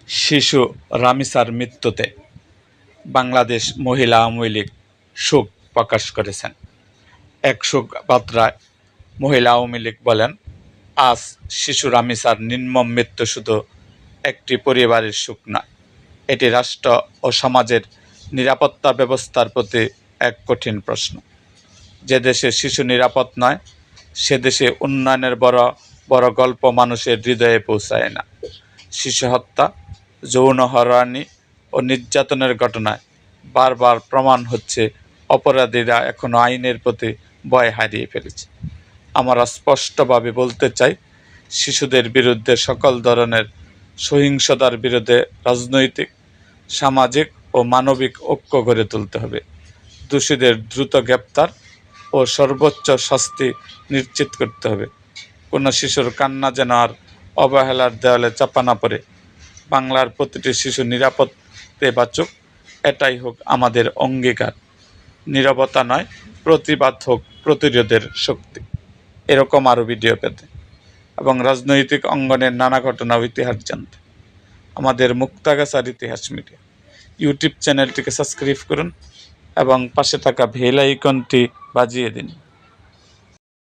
শিশু রামিসার মৃত্যুতে বাংলাদেশ মহিলা আওয়ামী লীগ শোক প্রকাশ করেছেন। এক শোক বার্তায় মহিলা আওয়ামী লীগ বলেন, আজ শিশু রামিসার নির্মম মৃত্যু শুধু একটি পরিবারের শোক নয়, এটি রাষ্ট্র ও সমাজের নিরাপত্তা ব্যবস্থার প্রতি এক কঠিন প্রশ্ন। যে দেশে শিশু নিরাপদ নয়, সে দেশে উন্নয়নের বড় বড় গল্প মানুষের হৃদয়ে পৌঁছায় না। শিশু হত্যা, যৌন হয়রানি ও নির্যাতনের ঘটনায় বারবার প্রমাণ হচ্ছে অপরাধীরা এখনো আইনের প্রতি ভয় হারিয়ে ফেলেছে। আমরা স্পষ্টভাবে বলতে চাই, শিশুদের বিরুদ্ধে সকল ধরনের সহিংসতার বিরুদ্ধে রাজনৈতিক, সামাজিক ও মানবিক ঐক্য গড়ে তুলতে হবে। দোষীদের দ্রুত গ্রেপ্তার ও সর্বোচ্চ শাস্তি নিশ্চিত করতে হবে। কোনো শিশুর কান্না যেন আর অবহেলার দেওয়ালে চাপা না পড়ে। বাংলার প্রতিটি শিশু নিরাপদে বাঁচুক, এটাই হোক আমাদের অঙ্গীকার। নীরবতা নয়, প্রতিবাদ হোক প্রতিরোধের শক্তি। এরকম আরও ভিডিও পেতে এবং রাজনৈতিক অঙ্গনের নানা ঘটনা ও ইতিহাস জানতে আমাদের মুক্তাগাছার ইতিহাস মিডিয়া ইউটিউব চ্যানেলটিকে সাবস্ক্রাইব করুন এবং পাশে থাকা বেল আইকনটি বাজিয়ে দিন।